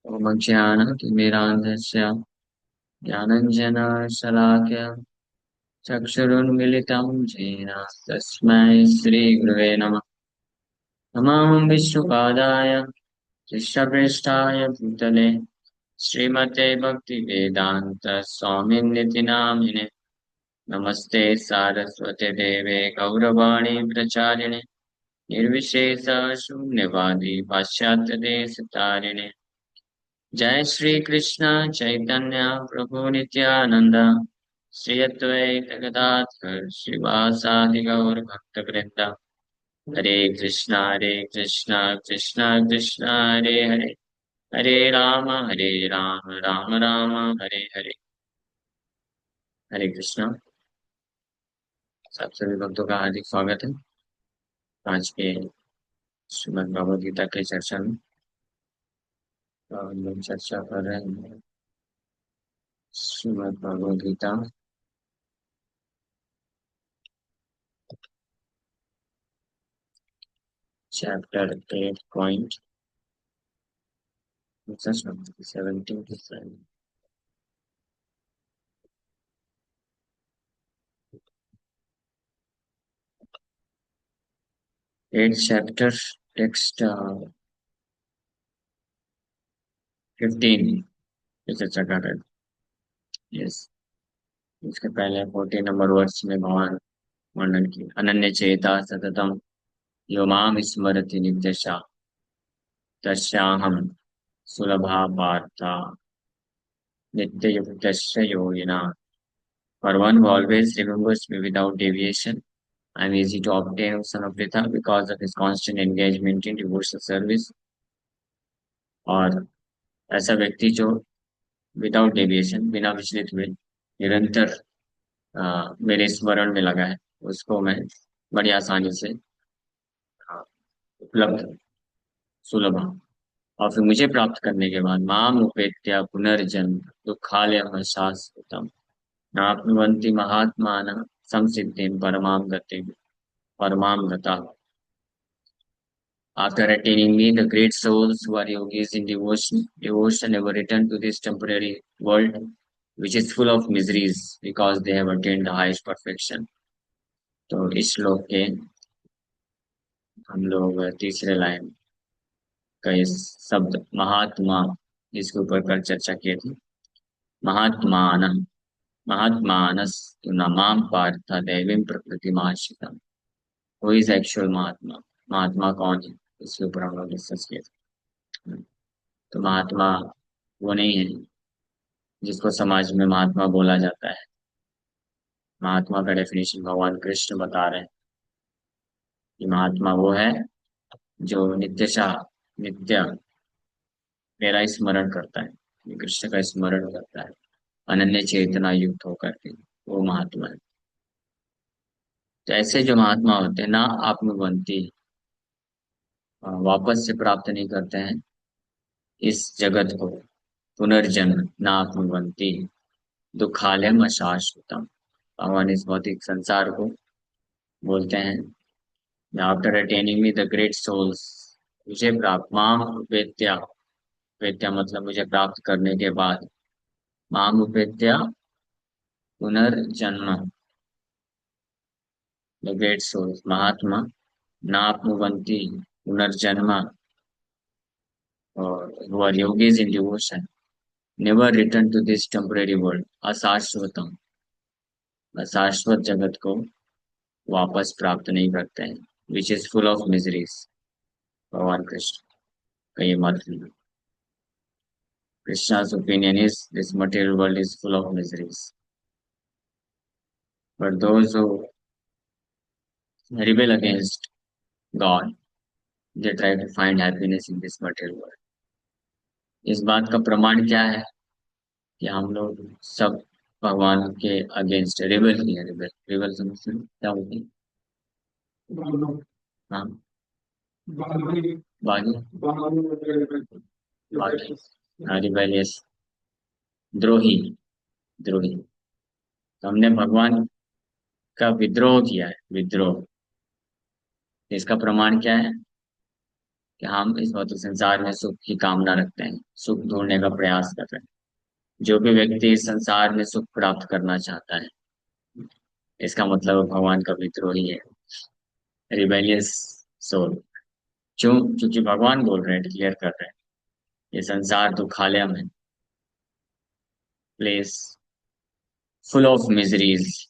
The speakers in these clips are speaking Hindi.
ओम ज्ञानतिमिरान्धस्य ज्ञानञ्जनशलाकया चक्षुरुन्मिलितं येन तस्मै श्रीगुरवे नमः। नमामि विष्णुपादाय कृष्णप्रेष्ठाय भूतले श्रीमते भक्तिवेदान्त स्वामिन्निति नामिने। नमस्ते सारस्वते देवे गौरवाणी प्रचारिणे निर्विशेष शून्यवादी पाश्चात्य देश तारिणे। जय श्री कृष्ण चैतन्य प्रभु नित्यानंद श्री अद्वैत गदाधर श्रीवासादि गौर भक्त वृंद। हरे कृष्णा कृष्णा कृष्णा हरे हरे, हरे राम राम राम हरे हरे। हरे कृष्णा। सब सभी भक्तों का हार्दिक स्वागत है आज के श्रीमद् भगवद गीता के चर्चा में। तो हम लोग चर्चा कर रहे हैं Shrimad Bhagavad Gita chapter 8 17 to 7। 8 chapter text 15 पे चर्चा कर रहे थे। यस, इसके पहले 14 नंबर वर्ष में भगवान वर्णन की अनन्य चेता सततम यो माम स्मरति नित्यशा तस्याहम सुलभा पार्था नित्य युक्तस्य योगिना। For one who always remembers me without deviation, I am easy to obtain, O son of Pritha, because of his constant engagement in devotional service। और ऐसा व्यक्ति जो विदाउट डेविएशन, बिना विचलित हुए निरंतर मेरे स्मरण में लगा है, उसको मैं बड़ी आसानी से उपलब्ध, सुलभ, और फिर मुझे प्राप्त करने के बाद माम उपेत्या पुनर्जन्म दुखालय शाश्वतम नाप्नुवन्ति महात्मान संसिद्धिं परमाम गतिं परमाम गता। After attaining me, the great souls who are yogis in devotion ever return to this temporary world, which is full of miseries, because they have attained the highest perfection। तो इस श्लोक के हम लोग तीसरे लाइन का इस शब्द महात्मा, इसके ऊपर कल चर्चा की थी। महात्मान महात्मानस तु न माम पार्थ दैवीं प्रकृतिमाश्रितम्। हु इज एक्चुअल महात्मा, महात्मा कौन है, इसके ऊपर हम लोग डिस्कस किए थे। तो महात्मा वो नहीं है जिसको समाज में महात्मा बोला जाता है। महात्मा का डेफिनेशन भगवान कृष्ण बता रहे हैं कि महात्मा वो है जो नित्य मेरा स्मरण करता है, कृष्ण का स्मरण करता है, अनन्य चेतना युक्त होकर के, वो महात्मा है। तो ऐसे जो महात्मा होते हैं ना आत्मवंती, वापस से प्राप्त नहीं करते हैं इस जगत को, पुनर्जन्म ना आत्मवंती दुखालयम अशाश्वतम। भगवान इस भौतिक संसार को बोलते हैं after attaining me the great souls, मुझे प्राप्त माम उपेत्या, उपेत्या मतलब मुझे प्राप्त करने के बाद, माम उपेत्या पुनर्जन्म द ग्रेट सोल्स महात्मा नापनुवंती पुनर्जन्म, और who are yogis in devotion never return to this temporary world अशाश्वतम, अशाश्वत जगत को वापस प्राप्त नहीं करते हैं, which is full of miseries। भगवान कृष्ण का ये मत है। Krishna's opinion is this material world is full of miseries, but those who rebel against God, they try to find happiness in this material world। इस बात का प्रमाण क्या है कि हम लोग सब भगवान के अगेंस्ट रिबल किए। रिबल, रिबल समझते हैं क्या होती है? हाँ, बागी, बागी, हाँ, रिबेलियस, द्रोही, द्रोही। तो हमने भगवान का विद्रोह किया है, विद्रोह। इसका प्रमाण क्या है? कि हम इस भौतिक संसार में सुख की कामना रखते हैं, सुख ढूंढने का प्रयास कर रहे हैं। जो भी व्यक्ति इस संसार में सुख प्राप्त करना चाहता है, इसका मतलब भगवान का विद्रोही है, रिबेलियस सोल। क्यों? क्योंकि भगवान बोल रहे हैं, डिक्लेयर कर रहे हैं, ये संसार दुखालयम है, प्लेस फुल ऑफ मिजरीज,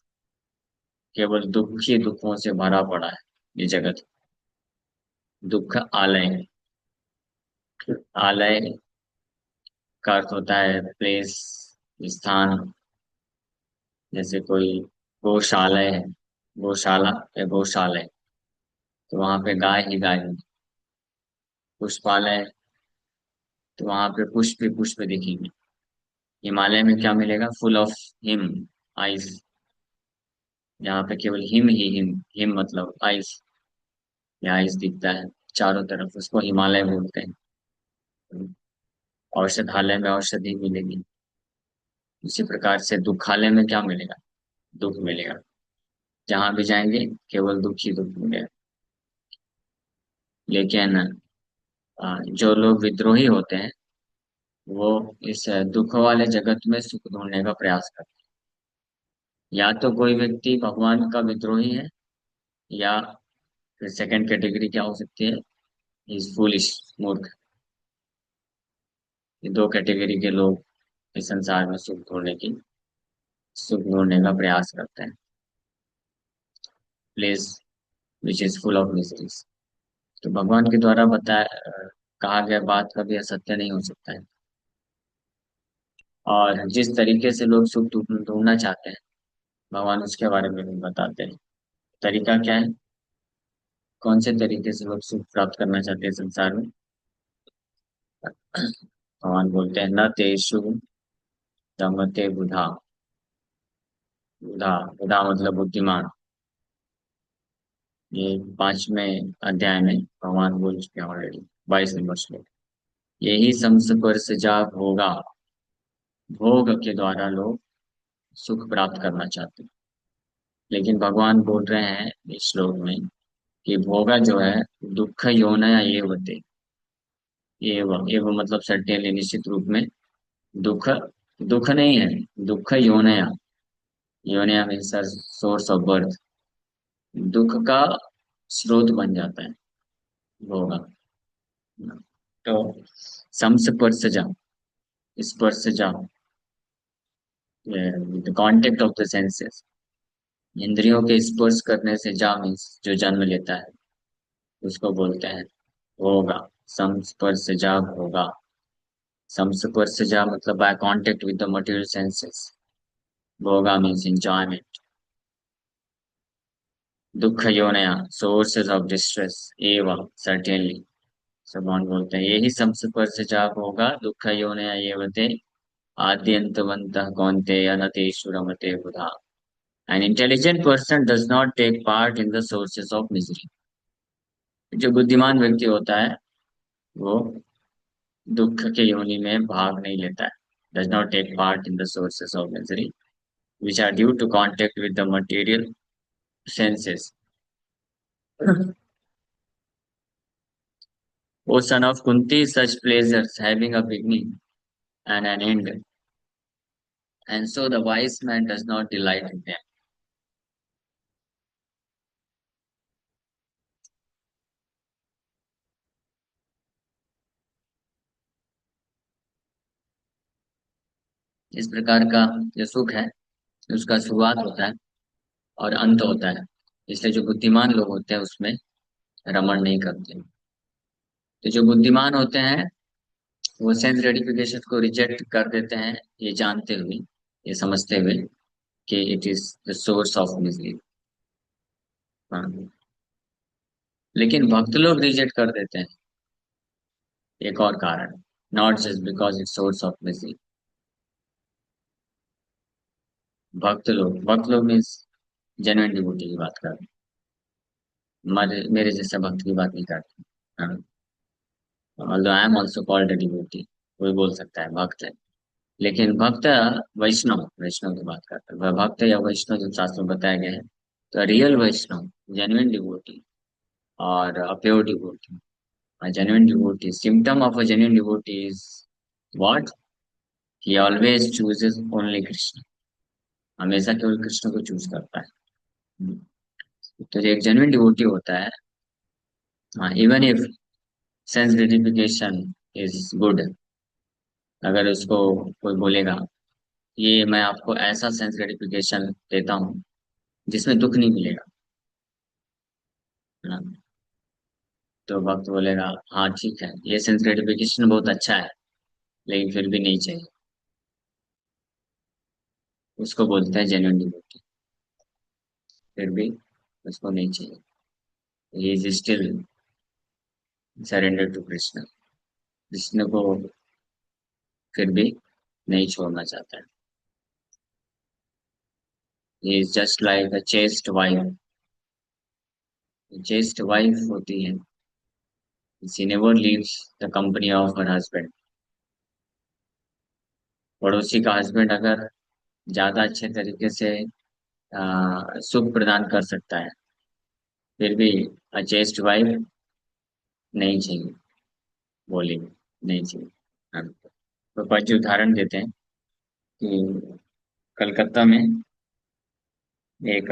केवल दुख ही दुखों से भरा पड़ा है ये जगत। दुख आलय, आलय का अर्थ होता है प्लेस, स्थान। जैसे कोई गौशालय है, गौशाला या गौशालय, तो वहां पे गाय ही गाय होगी। पुष्पालय, तो वहां पे पुष्प ही पुष्प दिखेंगे। हिमालय में क्या मिलेगा? फुल ऑफ हिम, आइस, यहाँ पे केवल हिम ही हिम, हिम मतलब आइस, या आइस दिखता है चारों तरफ, उसको हिमालय बोलते हैं। औषधालय में औषधि मिलेगी। उसी प्रकार से दुखालय में क्या मिलेगा? दुख मिलेगा। जहां भी जाएंगे केवल दुख ही दुख मिलेगा। लेकिन जो लोग विद्रोही होते हैं, वो इस दुख वाले जगत में सुख ढूंढने का प्रयास करते हैं। या तो कोई व्यक्ति भगवान का विद्रोही है, या फिर सेकंड कैटेगरी क्या हो सकती है? इज फूलिश, मूर्ख। ये दो कैटेगरी के लोग इस संसार में सुख ढूंढने का प्रयास करते हैं। Place which is full of mysteries. तो भगवान के द्वारा कहा गया बात कभी असत्य नहीं हो सकता है। और जिस तरीके से लोग सुख ढूंढना चाहते हैं, भगवान उसके बारे में भी बताते हैं। तरीका क्या है? कौन से तरीके से लोग सुख प्राप्त करना चाहते हैं संसार में? भगवान बोलते हैं, न तेषु रमते बुधा। बुधा, बुधा मतलब बुद्धिमान। ये 5वें अध्याय में भगवान बोल चुके हैं ऑलरेडी, 22 नंबर श्लोक। यही समस्पर्श जाप होगा, भोग के द्वारा लोग सुख प्राप्त करना चाहते हैं। लेकिन भगवान बोल रहे हैं इस श्लोक में कि भोगा जो है, दुख योनया ये होते। एव मतलब सर्टेनली, निश्चित रूप में। दुख, दुख नहीं है, दुख योनया। योनया में सोर्स ऑफ बर्थ, दुख का स्रोत बन जाता है भोगा। तो संस्पर्शजा, स्पर्शजा, the contact of the senses, इंद्रियों के स्पर्श करने से जा मीन्स जो जन्म लेता है, उसको बोलते हैं भोगा। संस्पर्शजा भोगा। संस्पर्शजा मतलब by contact with the material senses. भोगा मीन्स एंजॉयमेंट। दुख योनया, सोर्सेज ऑफ डिस्ट्रेस, एवं सर्टेनली। भगवान बोलते हैं यही संस्पर्शजा भोगा, दुख योनया एवते, आद्यंतवन्तः कौन्तेय न तेषु रमते बुधा। An intelligent person does not take part in the sources of misery. जो बुद्धिमान व्यक्ति होता है, वो दुख के योनि में भाग नहीं लेता है। Does not take part in the sources of misery, which are due to contact with the material senses. O son of Kunti, such pleasures having a beginning and an end, and so the wise man does not delight in them. इस प्रकार का जो सुख है, उसका शुरुआत होता है और अंत होता है। इसलिए जो बुद्धिमान लोग होते हैं उसमें रमण नहीं करते। तो जो बुद्धिमान होते हैं, वो सेंस ग्रेटिफिकेशन को रिजेक्ट कर देते हैं, ये जानते हुए, ये समझते हुए कि it is the source of misery. हाँ। लेकिन भक्त लोग रिजेक्ट कर देते हैं, एक और कारण, not just because it source of misery. भक्त लोग मीन्स जेन्युइन डिवोटी की बात कर रहे हैं, मेरे जैसे भक्त की बात नहीं करते। हाँ। Although I am also called a devotee, कोई बोल सकता है भक्त है। लेकिन भक्त, वैष्णव, वैष्णव की बात करते हैं, वह भक्त या वैष्णव जो शास्त्र में बताया गया है, तो रियल वैष्णव, जेन्युइन डिवोटी और pure devotee, A genuine devotee. Symptom of a genuine devotee is what? He always chooses only Krishna. हमेशा केवल कृष्ण को चूज करता है। तो जो एक जेन्युइन डिवोटी होता है, हाँ, even if sense gratification is good, अगर उसको कोई बोलेगा ये मैं आपको ऐसा सेंस ग्रेटिफिकेशन देता हूँ जिसमें दुख नहीं मिलेगा, है ना, तो वक्त बोलेगा हाँ ठीक है, ये सेंस ग्रेटिफिकेशन बहुत अच्छा है, लेकिन फिर भी नहीं चाहिए, उसको बोलते हैं जेन्युइन डिवोटी। फिर भी उसको नहीं चाहिए, he is still surrender to Krishna, Krishna को फिर भी नहीं छोड़ना चाहता है। He is just like a chaste wife. Chaste wife होती है, she never leaves the company of her husband. पड़ोसी का हस्बैंड अगर ज्यादा अच्छे तरीके से सुख प्रदान कर सकता है, फिर भी अ चेस्ट वाइफ नहीं चाहिए, बोली नहीं चाहिए। हाँ, तो पति उदाहरण देते हैं कि कलकत्ता में एक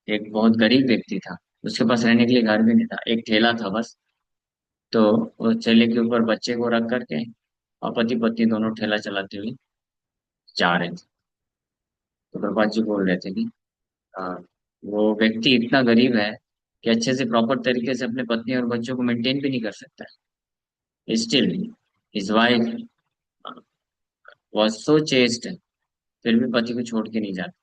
एक बहुत गरीब व्यक्ति था, उसके पास रहने के लिए घर भी नहीं था, एक ठेला था बस। तो उस ठेले के ऊपर बच्चे को रख करके और पति पत्नी दोनों ठेला चलाते हुए जा रहे थे। तो प्रभात जी बोल रहे थे कि हाँ, वो व्यक्ति इतना गरीब है कि अच्छे से प्रॉपर तरीके से अपने पत्नी और बच्चों को मेंटेन भी नहीं कर सकता है। Still his wife was so chest, फिर भी पति को छोड़ के नहीं जाती।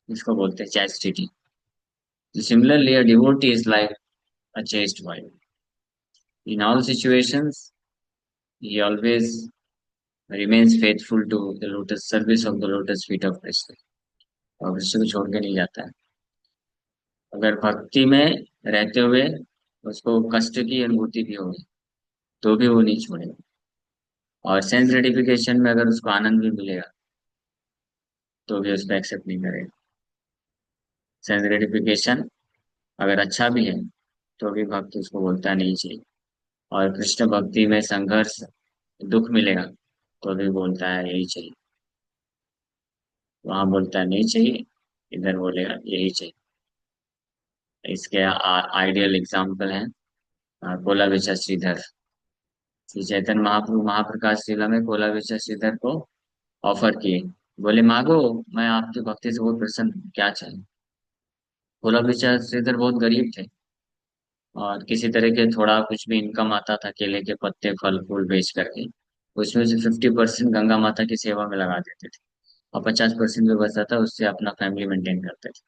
इसको बोलते हैं chastity. Similarly a devotee is like a chaste wife. In all situations, he always remains faithful to the lotus service of the lotus feet of Krishna. और कृष्ण को छोड़ के नहीं जाता है। अगर भक्ति में रहते हुए उसको कष्ट की अनुभूति भी होगी, तो भी वो नहीं छोड़ेगा। और सेंस ग्रेटिफिकेशन में अगर उसको आनंद भी मिलेगा, तो भी उसको एक्सेप्ट नहीं करेगा। सेंस ग्रेटिफिकेशन अगर अच्छा भी है, तो भी भक्त उसको बोलता नहीं चाहिए। और कृष्ण भक्ति में संघर्ष, दुख मिलेगा, तो भी बोलता है यही चाहिए। वहां बोलता है नहीं चाहिए, इधर बोलेगा यही चाहिए। इसके आइडियल एग्जाम्पल है कोला विचा श्रीधर। श्री चैतन्य महाप्रभु महाप्रकाश लीला में कोला विचा श्रीधर को ऑफर किए, बोले मांगो, मैं आपकी भक्ति से बहुत प्रसन्न हूं, क्या चाहिए। कोला विचा श्रीधर बहुत गरीब थे, और किसी तरह के थोड़ा कुछ भी इनकम आता था केले के पत्ते फल फूल बेच करके, उसमें से 50% गंगा माता की सेवा में लगा देते थे, और 50% जो बचता था उससे अपना फैमिली मेंटेन करते थे।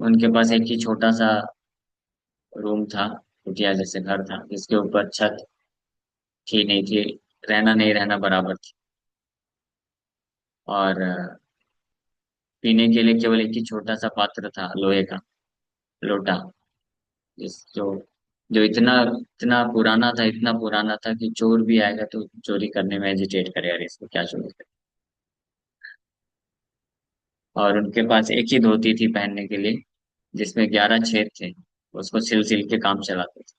उनके पास एक ही छोटा सा रूम था, कुटिया जैसे घर था, जिसके ऊपर छत थी नहीं थी, रहना नहीं रहना बराबर थी। और पीने के लिए केवल एक ही छोटा सा पात्र था, लोहे का लोटा, जिस जो इतना इतना पुराना था, इतना पुराना था कि चोर भी आएगा तो चोरी करने में हेजिटेट करे, यार इसको क्या चोरी करे। और उनके पास एक ही धोती थी पहनने के लिए, जिसमें 11 छेद थे, उसको सिल सिल के काम चलाते थे।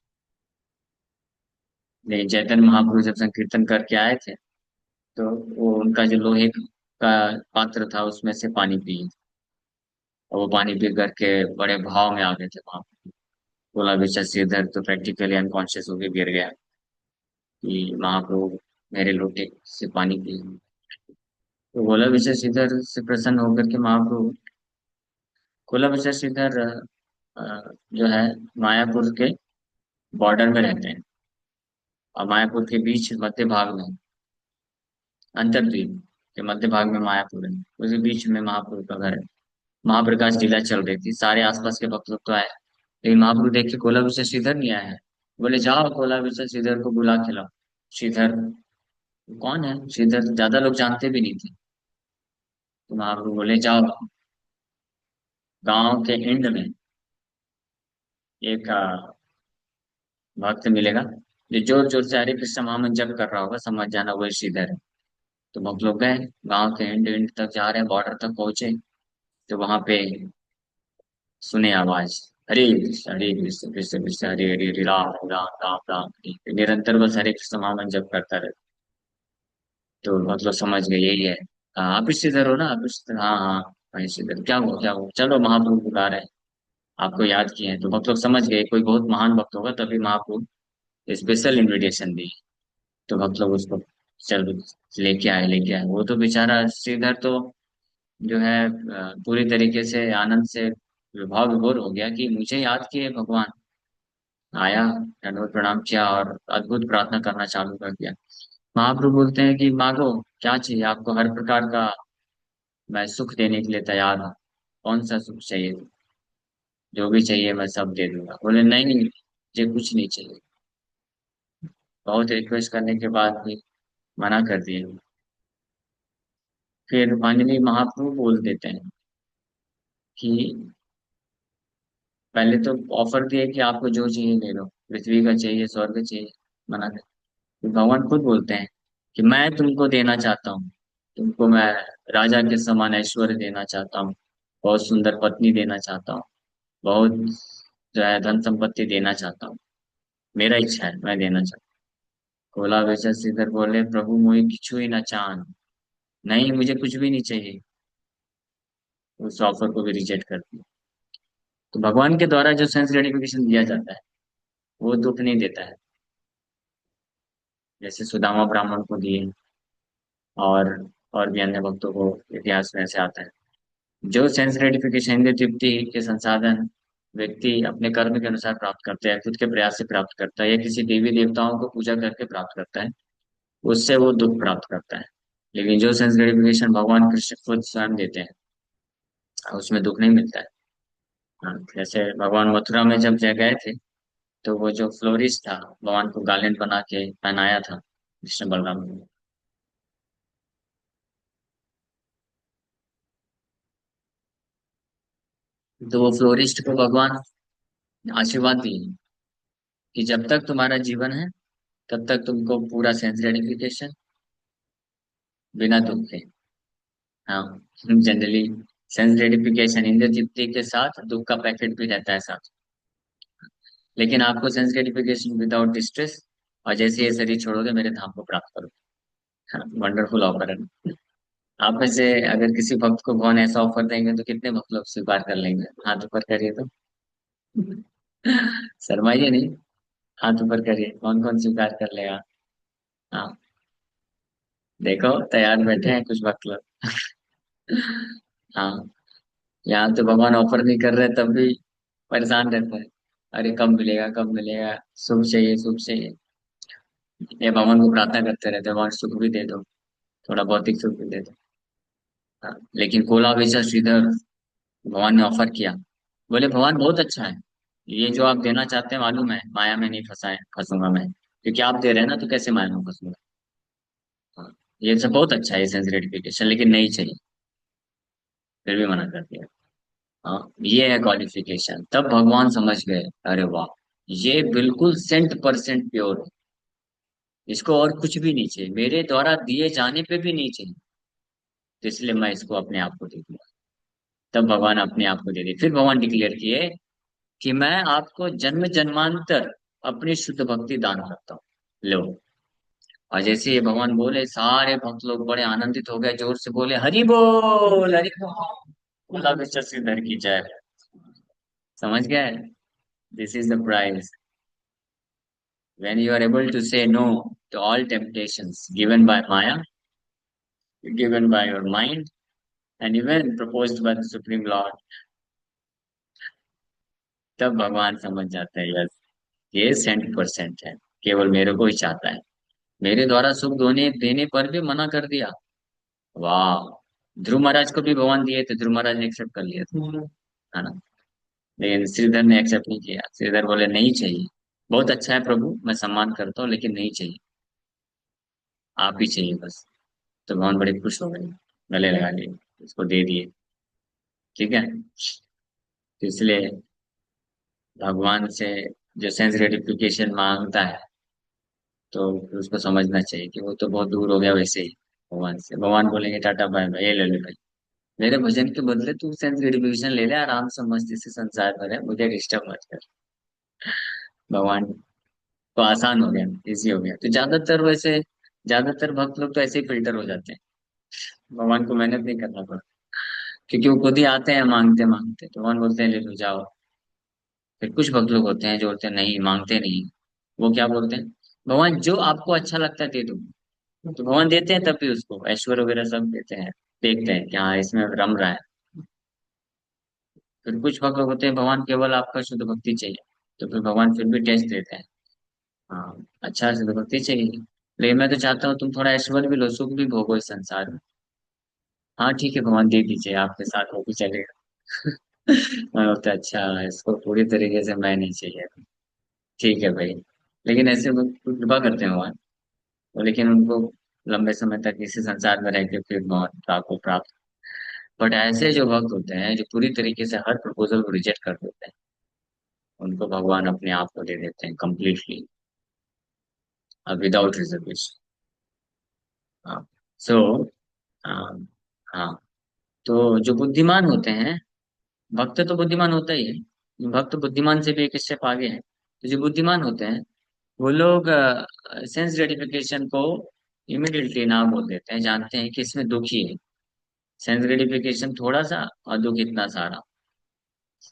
लेकिन चैतन्य महाप्रभु जब संकीर्तन करके आए थे, तो वो उनका जो लोहे का पात्र था उसमें से पानी पिए, और वो पानी पी करके बड़े भाव में आ गए थे वहां। बोला बेचा श्रीधर तो प्रैक्टिकली अनकॉन्शियस होके गिर गया कि महाप्रभु मेरे लोटे से पानी पी। तो बोला बेचा श्रीधर से प्रसन्न होकर के महाप्रभु, बोला बेचा श्रीधर जो है मायापुर के बॉर्डर में रहते हैं, और मायापुर के बीच मध्य भाग में, अंतरद्वीप के मध्य भाग में मायापुर है, उसके बीच में महाप्रभु का घर है। महाप्रकाश लीला चल रही थी, सारे आसपास के भक्त लोग तो आए, लेकिन महाप्रभु देख के कोला विशेष श्रीधर नहीं आया है। बोले जाओ कोला विशेष श्रीधर को बुला के लाओ। श्रीधर कौन है, श्रीधर ज्यादा लोग जानते भी नहीं थे। तो महाप्रभु बोले जाओ, गांव के एंड में एक भक्त मिलेगा जो जोर जोर से हरे कृष्ण महामंत्र जप कर रहा होगा, समझ जाना वही श्रीधर है। तो भक्त लोग गए, गांव के एंड एंड तक जा रहे हैं, बॉर्डर तक पहुंचे, तो वहां पे सुने आवाज, हरे कृष्ण कृष्ण कृष्ण हरे हरे हरे राम राम राम राम हरे हरे। निरंतर बस हरे कृष्ण महामंत्र जप करता रहे। तो मतलब समझ गए यही है। हाँ, आप इधर हो ना, आप हाँ हाँ। मैं इधर, क्या हुआ क्या हुआ, चलो महाप्रभु बुला रहे हैं। आपको याद किए हैं तो मतलब समझ गए कोई बहुत महान भक्त होगा तभी महाप्रभु स्पेशल इनविटेशन दी। तो मतलब उसको चल लेके आए। वो तो बेचारा श्रीधर तो जो है पूरी तरीके से आनंद से विभाव विभोर हो गया कि मुझे याद किए भगवान। आया, दंडवत प्रणाम किया और अद्भुत प्रार्थना करना चालू कर दिया। महाप्रभु बोलते हैं कि मांगो, क्या चाहिए आपको, हर प्रकार का मैं सुख देने के लिए तैयार हूँ। कौन सा सुख चाहिए, जो भी चाहिए मैं सब दे दूंगा। बोले नहीं नहीं, मुझे कुछ नहीं चाहिए। बहुत रिक्वेस्ट करने के बाद भी मना कर दिए। फिर फाइनली महाप्रभु बोल देते हैं कि पहले तो ऑफर दिए कि आपको जो चाहिए ले लो, पृथ्वी का चाहिए, स्वर्ग चाहिए, मना कर। फिर भगवान खुद बोलते हैं कि मैं तुमको देना चाहता हूँ, तुमको मैं राजा के समान ऐश्वर्य देना चाहता हूँ, बहुत सुंदर पत्नी देना चाहता हूँ, बहुत जो है धन संपत्ति देना चाहता हूँ। मेरा इच्छा है, मैं देना चाहता हूँ। भोला बेचा श्रीधर बोले प्रभु मुझे किच्छू ही ना चान। नहीं, मुझे कुछ भी नहीं चाहिए। उस ऑफर को भी रिजेक्ट कर दिया। तो भगवान के द्वारा जो सेंस ग्रेटिफिकेशन दिया जाता है वो दुख नहीं देता है। जैसे सुदामा ब्राह्मण को दिए, और और भी अन्य भक्तों को इतिहास में ऐसे आता है। जो सेंस ग्रेटिफिकेशन, इंद्रिय तृप्ति के संसाधन व्यक्ति अपने कर्म के अनुसार प्राप्त करते हैं, खुद के प्रयास से प्राप्त करता है या किसी देवी देवताओं को पूजा करके प्राप्त करता है, उससे वो दुख प्राप्त करता है। लेकिन जो सेंस ग्रेटिफिकेशन भगवान कृष्ण खुद स्वयं देते हैं, उसमें दुख नहीं मिलता है। हाँ, जैसे भगवान मथुरा में जब गए थे, तो वो जो फ्लोरिस्ट था, भगवान को गार्लेंड बना के पहनाया था कृष्ण बलराम को। तो वो फ्लोरिस्ट को भगवान आशीर्वाद दिए कि जब तक तुम्हारा जीवन है तब तक तुमको पूरा सेंस ग्रेटिफिकेशन बिना दुख के। हाँ, जनरली सेंस ग्रेटिफिकेशन इंद्र तृप्ति के साथ दुख का पैकेट भी रहता है साथ। लेकिन आपको सेंस ग्रेटिफिकेशन विदाउट डिस्ट्रेस, और जैसे ये शरीर छोड़ोगे मेरे धाम को प्राप्त करो। हाँ, वंडरफुल ऑफर है। आप में से अगर किसी भक्त को भगवान ऐसा ऑफर देंगे तो कितने भक्त लोग स्वीकार कर लेंगे, हाथ ऊपर करिए तो। शर्माइए नहीं, हाथ ऊपर करिए, कौन कौन स्वीकार कर लेगा। हाँ, देखो तैयार बैठे हैं कुछ भक्त लोग। हाँ, यहाँ तो भगवान ऑफर नहीं कर रहे तब भी परेशान रहते हैं। अरे कब मिलेगा कब मिलेगा, सुख चाहिए सुख चाहिए। ये भगवान को प्रार्थना करते रहते हैं, भगवान सुख भी दे दो, थोड़ा भौतिक सुख भी दे दो। हाँ, लेकिन कोला बेचा श्रीधर, भगवान ने ऑफर किया। बोले भगवान बहुत अच्छा है, ये जो आप देना चाहते हैं मालूम है माया में नहीं फंसूंगा मैं, क्योंकि आप दे रहे हैं ना, तो कैसे माया में फंसूंगा। हाँ, ये सब बहुत अच्छा है सेंस ग्रेटिफिकेशन, लेकिन नहीं चाहिए। फिर भी मना कर दिया। हाँ, ये है क्वालिफिकेशन। तब भगवान समझ गए, अरे वाह, ये बिल्कुल 100% प्योर है, इसको और कुछ भी नहीं चाहिए, मेरे द्वारा दिए जाने पे भी नहीं चाहिए, तो इसलिए मैं इसको अपने आप को दे दूंगा। तब भगवान अपने आप को दे दिए। फिर भगवान डिक्लेयर किए कि मैं आपको जन्म जन्मांतर अपनी शुद्ध भक्ति दान करता हूँ, लो। और जैसे ये भगवान बोले, सारे भक्त लोग बड़े आनंदित हो गए, जोर से बोले हरि बोल हरि बोल, बोला मिस्टर श्रीधर की जय। समझ गए, this is the prize. When you are able to say no to all temptations given by Maya, given by your mind, and even proposed by the Supreme Lord, तब भगवान समझ जाता है, यस, ये 100% है, केवल मेरे को ही चाहता है। मेरे द्वारा सुख दोने देने पर भी मना कर दिया। वाह, ध्रुव महाराज को भी भगवान दिए थे, ध्रुव महाराज ने एक्सेप्ट कर लिया था, है ना। लेकिन श्रीधर ने एक्सेप्ट नहीं किया, श्रीधर बोले नहीं चाहिए। बहुत अच्छा है प्रभु, मैं सम्मान करता हूँ, लेकिन नहीं चाहिए, आप ही चाहिए बस। तो भगवान बड़े खुश हो गए, गले लगा लिए, उसको दे दिए। ठीक है, तो इसलिए भगवान से जो सेंस ग्रेटिफिकेशन मांगता है, तो उसको समझना चाहिए कि वो तो बहुत दूर हो गया वैसे ही भगवान से। भगवान बोलेंगे टाटा बाय बाय, ये ले लो भाई, मेरे भजन के बदले तू सेंस ग्रेटिफिकेशन ले ले आराम से, मस्त इसी संसार में रह, मुझे डिस्टर्ब मत कर। भगवान को आसान हो गया, इजी हो गया। तो ज्यादातर वैसे, ज्यादातर भक्त लोग तो ऐसे ही फिल्टर हो जाते हैं, भगवान को मेहनत नहीं करना पड़ता, क्योंकि वो खुद ही आते हैं मांगते मांगते, तो भगवान बोलते हैं ले लो जाओ। फिर कुछ भक्त लोग होते हैं जो बोलते हैं नहीं, मांगते नहीं। वो क्या बोलते हैं, भगवान जो आपको अच्छा लगता है दे दो। तो भगवान देते हैं, तब भी उसको ऐश्वर्य वगैरह सब देते हैं, देखते हैं कि हाँ इसमें रम रहा है। फिर कुछ भक्त लोग होते हैं, भगवान केवल आपका शुद्ध भक्ति चाहिए, तो फिर भगवान फिर भी टेस्ट देते हैं। हाँ, अच्छा शुद्ध भक्ति चाहिए, लेकिन मैं तो चाहता हूँ तुम थोड़ा ऐश्वर्य भी लो, सुख भी भोगो इस संसार में। हाँ ठीक है भगवान, दे दीजिए, आपके साथ वो भी चलेगा। मैं बोलता अच्छा, इसको पूरी तरीके से मैं नहीं चाहिए। ठीक है भाई। लेकिन ऐसे वो कृपा करते हैं भगवान, तो लेकिन उनको लंबे समय तक इसी संसार में रह के फिर मौत को प्राप्त। बट ऐसे जो भक्त होते हैं जो पूरी तरीके से हर प्रपोजल को रिजेक्ट कर देते हैं, उनको भगवान अपने आप को दे देते हैं कम्प्लीटली, विदाउट रिजर्वेशन। हाँ। सो हाँ। हाँ, तो जो बुद्धिमान होते हैं, भक्त तो बुद्धिमान होता ही है, भक्त बुद्धिमान से भी एक स्टेप आगे है। तो जो बुद्धिमान होते हैं वो लोग सेंस ग्रेटिफिकेशन को इमिडिएटली ना बोल देते हैं, जानते हैं कि इसमें दुख ही है। सेंस ग्रेटिफिकेशन थोड़ा सा और दुख इतना सारा।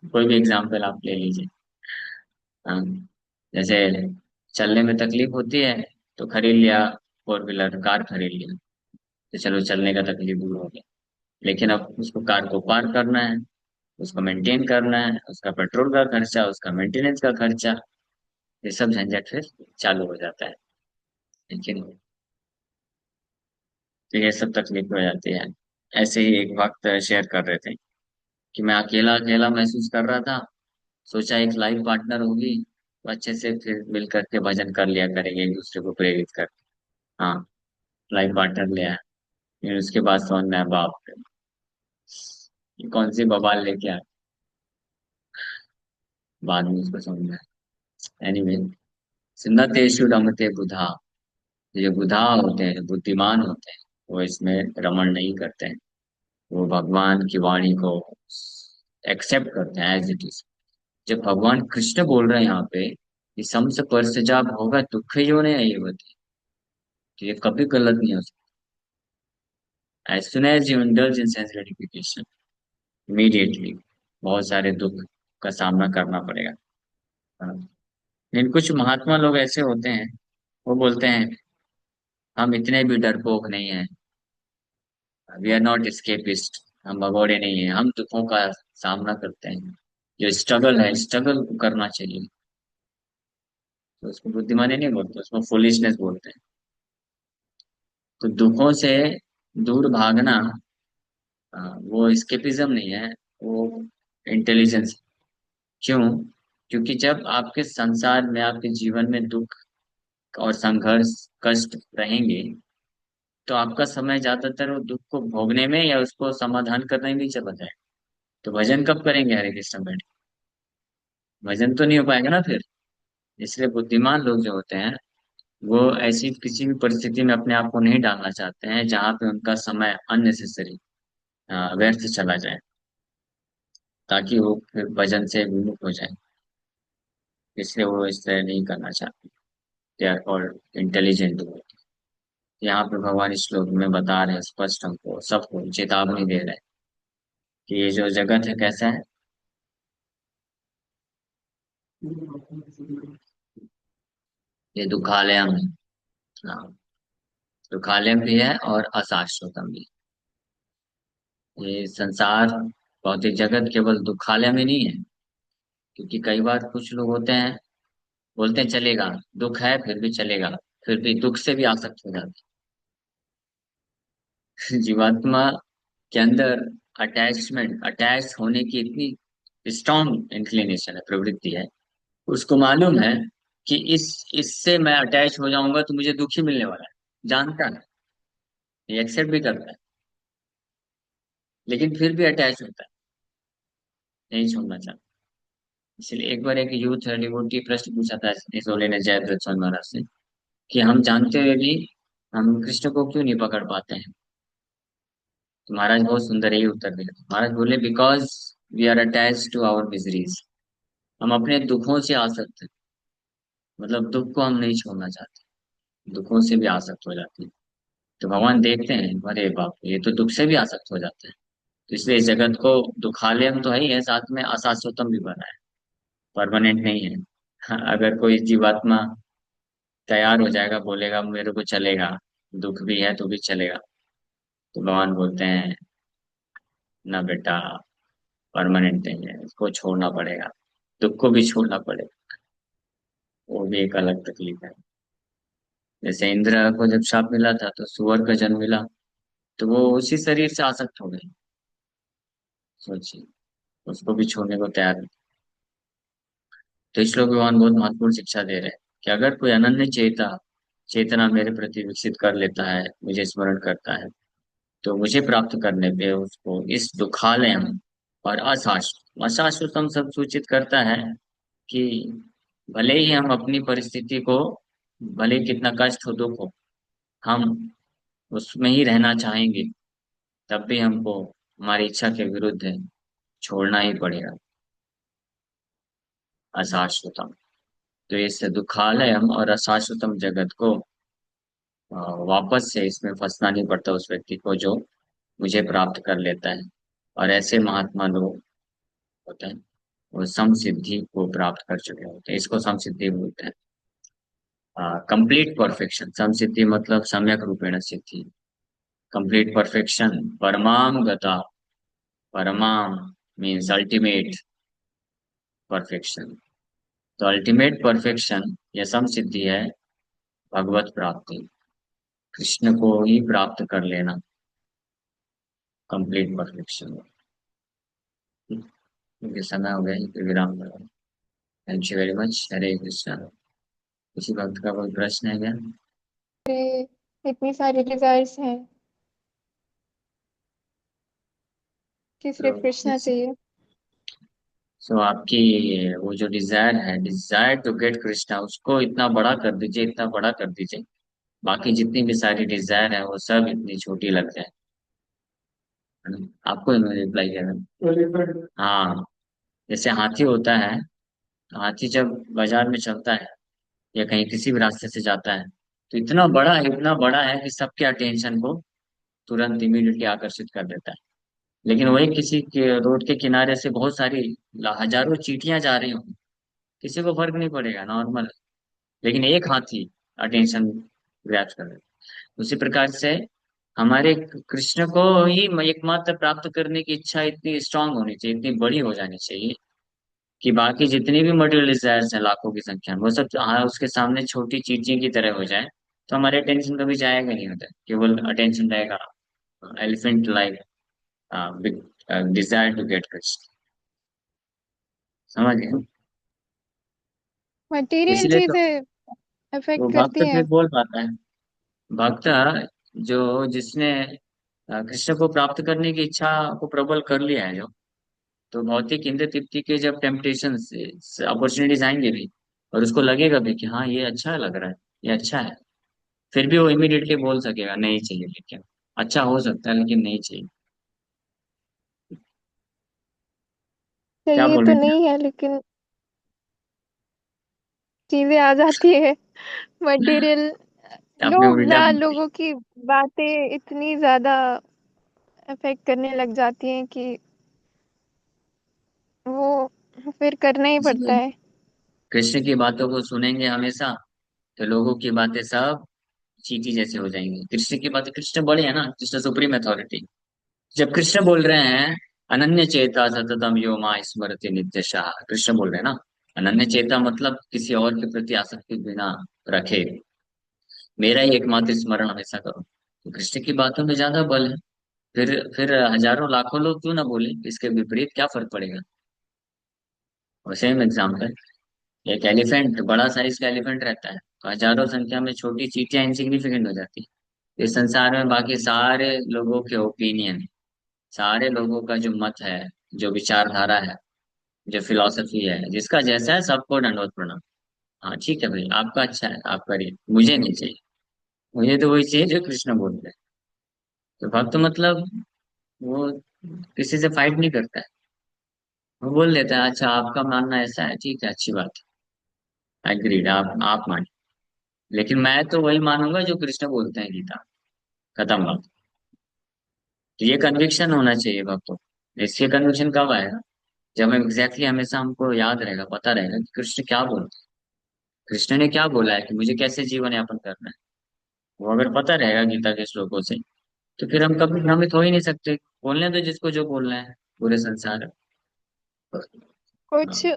कोई भी एग्जांपल आप ले लीजिए। हाँ, जैसे चलने में तकलीफ होती है, तो खरीद लिया, फोर व्हीलर कार खरीद लिया, तो चलो चलने का तकलीफ दूर हो गया। लेकिन अब उसको, कार को पार करना है, उसको मेंटेन करना है, उसका पेट्रोल का खर्चा, उसका मेंटेनेंस का खर्चा, ये सब झंझट फिर चालू हो जाता है। लेकिन तो ये सब तकलीफ हो जाती है। ऐसे ही एक वक्त शेयर कर रहे थे कि मैं अकेला अकेला महसूस कर रहा था, सोचा एक लाइफ पार्टनर होगी तो अच्छे से फिर मिल करके भजन कर लिया करेंगे, एक दूसरे को प्रेरित कर। हाँ, लाइफ पार्टनर लिया। फिर उसके बाद समझ में आया, बाप रे, ये कौन सी बवाल लेके आया। बाद में उसको समझ में आया। एनीवे, सिन्नतेषु रमते बुधा, जो बुधा होते हैं, जो बुद्धिमान होते हैं, वो इसमें रमण नहीं करते हैं। वो भगवान की वाणी को एक्सेप्ट करते हैं एज इट इज। जब भगवान कृष्ण बोल रहे हैं यहाँ पे कि समस परसजा होगा दुख जो ने ये होती, तो ये कभी गलत नहीं हो सकता। As soon as you indulge in sense gratification, immediately बहुत सारे दुख का सामना करना पड़ेगा। हाँ। लेकिन कुछ महात्मा लोग ऐसे होते हैं, वो बोलते हैं हम इतने भी डरपोक नहीं हैं, वी आर नॉट escapist, हम भगोड़े नहीं हैं, हम दुखों का सामना करते हैं। जो स्ट्रगल है, स्ट्रगल करना चाहिए। तो उसको बुद्धिमानी नहीं बोलते, उसको फुलिशनेस बोलते हैं। तो दुखों से दूर भागना, वो escapism नहीं है, वो इंटेलिजेंस। क्यों? क्योंकि जब आपके संसार में, आपके जीवन में दुख और संघर्ष, कष्ट रहेंगे, तो आपका समय ज्यादातर वो दुख को भोगने में या उसको समाधान करने में ही चला जाए। तो भजन कब करेंगे हरे कृष्ण बैठ के? भजन तो नहीं हो पाएगा ना फिर। इसलिए बुद्धिमान लोग जो होते हैं, वो ऐसी किसी भी परिस्थिति में अपने आप को नहीं डालना चाहते हैं जहां पे उनका समय अननेसेसरी व्यर्थ चला जाए, ताकि वो फिर भजन से विमुख हो जाए। इसलिए वो इस तरह नहीं करना चाहते। They are called intelligent. यहाँ पे भगवान इस श्लोक में बता रहे हैं स्पष्ट, हमको सबको चेतावनी दे रहे हैं कि ये जो जगत है कैसा है। ये दुखालयम है। हाँ, दुखालयम भी है और अशाश्वतम भी। ये संसार, भौतिक जगत केवल दुखालय में नहीं है। क्योंकि कई बार कुछ लोग होते हैं, बोलते हैं चलेगा, दुख है फिर भी चलेगा, फिर भी दुख से भी आसक्त हो जाते हैं। जीवात्मा के अंदर अटैचमेंट, अटैच होने की इतनी स्ट्रॉन्ग इंक्लिनेशन है, प्रवृत्ति है। उसको मालूम है कि इससे मैं अटैच हो जाऊंगा तो मुझे दुख ही मिलने वाला है, जानता है, ये एक्सेप्ट भी करता है, लेकिन फिर भी अटैच होता है, नहीं छोड़ना चाहता। इसलिए एक बार एक यूथ डिवोटी प्रश्न पूछा था इस ओले ने जयद्रथ स्वामी महाराज से कि हम जानते हुए भी हम कृष्ण को क्यों नहीं पकड़ पाते हैं। तो महाराज बहुत सुंदर यही उत्तर दिया। महाराज बोले, because we are attach to our miseries. हम अपने दुखों से आसक्त हैं। मतलब दुख को हम नहीं छोड़ना चाहते, दुखों से भी आसक्त हो जाते हैं। तो भगवान देखते हैं, अरे बाप रे, ये तो दुख से भी आसक्त हो जाते हैं। तो इसलिए इस जगत को दुखालयम तो है ही है, साथ में अशाश्वतम भी बना है, परमानेंट नहीं है। हाँ, अगर कोई जीवात्मा तैयार हो जाएगा, बोलेगा मेरे को चलेगा, दुख भी है तो भी चलेगा, तो भगवान बोलते हैं, ना बेटा, परमानेंट नहीं है, इसको छोड़ना पड़ेगा, दुख को भी छोड़ना पड़ेगा। वो भी एक अलग तकलीफ है। जैसे इंद्र को जब शाप मिला था तो सुअर का जन्म मिला, तो वो उसी शरीर से आसक्त हो गए। सोचिए, उसको भी छोड़ने को तैयार नहीं। तो इस श्लोक में भगवान बहुत महत्वपूर्ण शिक्षा दे रहे हैं कि अगर कोई अनन्य चेतना मेरे प्रति विकसित कर लेता है, मुझे स्मरण करता है, तो मुझे प्राप्त करने पे उसको इस दुखालयम और अशाश्वत, अशाश्वतम सब सूचित करता है कि भले ही हम अपनी परिस्थिति को, भले ही कितना कष्ट हो, दुख हो, हम उसमें ही रहना चाहेंगे, तब भी हमको हमारी इच्छा के विरुद्ध है, छोड़ना ही पड़ेगा। अशाश्वतम, तो इस दुखालयम और अशाश्वतम जगत को वापस से इसमें फंसना नहीं पड़ता उस व्यक्ति को जो मुझे प्राप्त कर लेता है। और ऐसे महात्मा लोग होते हैं, वो समसिद्धि को प्राप्त कर चुके होते हैं, इसको समसिद्धि बोलते हैं। कंप्लीट परफेक्शन, समसिद्धि मतलब सम्यक रूपेण सिद्धि। कंप्लीट परफेक्शन, परमाम गता, परमाम मीन्स अल्टीमेट परफेक्शन। तो अल्टीमेट परफेक्शन या समसिद्धि है भगवत प्राप्ति, कृष्ण को ही प्राप्त कर लेना, कंप्लीट परफेक्शन। क्योंकि समय हो गया है, फिर विराम लगा। Thank you very much. Hare Krishna. किसी भक्त का कोई प्रश्न है क्या? अरे, इतनी सारी डिजायर्स हैं कि तो सिर्फ कृष्णा चाहिए। सो आपकी वो जो डिजायर है, डिजायर टू गेट कृष्णा, उसको इतना बड़ा कर दीजिए, इतना बड़ा कर दीजिए, बाकी जितनी भी सारी डिजायर है वो सब इतनी छोटी लग जाए। है ना? आपको इन्होंने रिप्लाई किया। हाँ, जैसे हाथी होता है, तो हाथी जब बाजार में चलता है या कहीं किसी भी रास्ते से जाता है, तो इतना बड़ा है कि सबके अटेंशन को तुरंत इमीडिएटली आकर्षित कर देता है। लेकिन वही किसी के रोड के किनारे से बहुत सारी हजारों चींटियां जा रही हों, किसी को फर्क नहीं पड़ेगा, नॉर्मल। लेकिन एक हाथी अटेंशन ग्रैब कर लेता है। उसी प्रकार से हमारे कृष्ण को ही एकमात्र प्राप्त करने की इच्छा इतनी स्ट्रांग होनी चाहिए, इतनी बड़ी हो जानी चाहिए कि बाकी जितनी भी मटेरियल डिजायर्स हैं लाखों की संख्या में, वो सब हाँ उसके सामने छोटी चींटी की तरह हो जाए, तो हमारे अटेंशन कभी जाएगा नहीं होता, केवल अटेंशन रहेगा elephant like big desire to get Krishna. समझ गए? मटेरियल इसलिए तो चीजें वो अफेक्ट भक्त करती फिर हैं। बोल पाता है। भक्त जो जिसने कृष्ण को प्राप्त करने की इच्छा को प्रबल कर लिया है, जो तो भौतिक इंद्र तृप्ति के जब टेम्पटेशन से अपॉर्चुनिटीज आएंगे भी, और उसको लगेगा भी कि हाँ ये अच्छा लग रहा है, ये अच्छा है, फिर भी वो इमीडिएटली बोल सकेगा नहीं चाहिए, लेकिन अच्छा हो सकता है लेकिन नहीं चाहिए। क्या चाहिए बोल तो रहे थे? नहीं है, लेकिन चीजें आ जाती है मटेरियल। आपने लोग उल्टा ना, बोल दिया। लोगों की बातें इतनी ज्यादा अफेक्ट करने लग जाती हैं कि वो फिर करना ही पड़ता इसीलिए है। कृष्ण की बातों को सुनेंगे हमेशा, तो लोगों की बातें सब चींटी जैसे हो जाएंगी। कृष्ण की बातें, कृष्ण बड़े है ना, कृष्ण सुप्रीम अथॉरिटी। जब कृष्ण बोल रहे हैं, अनन्य चेता सततम यो मा स्मरति नित्यशः, कृष्ण बोल रहे हैं ना, अनन्य चेता मतलब किसी और के प्रति आसक्ति बिना रखे मेरा ही एकमात्र स्मरण हमेशा करो। तो कृष्ण की बातों में ज्यादा बल है। फिर हजारों लाखों लोग क्यों ना बोले, इसके विपरीत क्या फर्क पड़ेगा? और सेम एग्जाम्पल, एक एलिफेंट, बड़ा साइज का एलिफेंट रहता है, तो हजारों संख्या में छोटी चींटियां इंसिग्निफिकेंट हो जाती है। इस संसार में बाकी सारे लोगों के ओपिनियन, सारे लोगों का जो मत है, जो विचारधारा है, जो फिलॉसफी है, जिसका जैसा है सबको दंडवत प्रणाम। हाँ ठीक है भाई, आपका अच्छा है, आप करिए, मुझे नहीं चाहिए। मुझे तो वही चाहिए जो कृष्ण बोलते हैं। तो भक्त मतलब वो किसी से फाइट नहीं करता है। वो बोल देता है अच्छा आपका मानना ऐसा है, ठीक है, अच्छी बात है, एग्रीड, आप मान। लेकिन मैं तो वही मानूंगा जो कृष्ण बोलते हैं, गीता, खत्म बात। तो ये कन्विक्शन होना चाहिए भक्तों। इसके कन्विक्शन कब आएगा? जब हम एग्जैक्टली हमेशा हमको याद रहेगा, पता रहेगा कि कृष्ण क्या बोलते हैं, कृष्ण ने क्या बोला है, कि मुझे कैसे जीवन यापन करना है। वो अगर पता रहेगा गीता के श्लोकों से, तो फिर हम कभी भ्रमित हो ही नहीं सकते। बोलने दो जिसको जो बोलना है, पूरे संसार में। कुछ हाँ।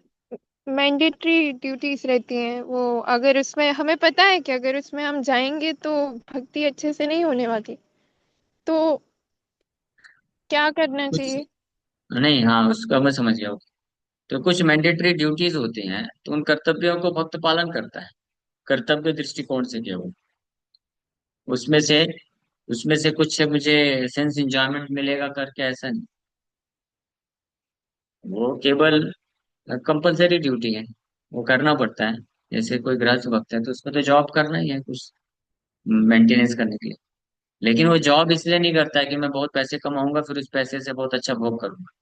मैंडेटरी ड्यूटीज रहती हैं, वो अगर उसमें हमें पता है कि अगर उसमें हम जाएंगे तो भक्ति अच्छे से नहीं होने वाली, तो क्या करना कुछ चाहिए? नहीं, हाँ उसका मैं समझ गया। तो कुछ मैंडेटरी ड्यूटीज होती हैं, तो उन कर्तव्यों को भक्त पालन करता है, कर्तव्य दृष्टिकोण से केवल। उसमें से उसमें से कुछ से मुझे सेंस इंजॉयमेंट मिलेगा करके ऐसा नहीं। वो केवल कंपलसरी ड्यूटी है, वो करना पड़ता है। जैसे कोई गृहस्थ भक्त है तो उसको तो जॉब करना ही है, कुछ मेंटेनेंस करने के लिए। लेकिन वो जॉब इसलिए नहीं करता है कि मैं बहुत पैसे कमाऊंगा फिर उस पैसे से बहुत अच्छा भोग करूंगा।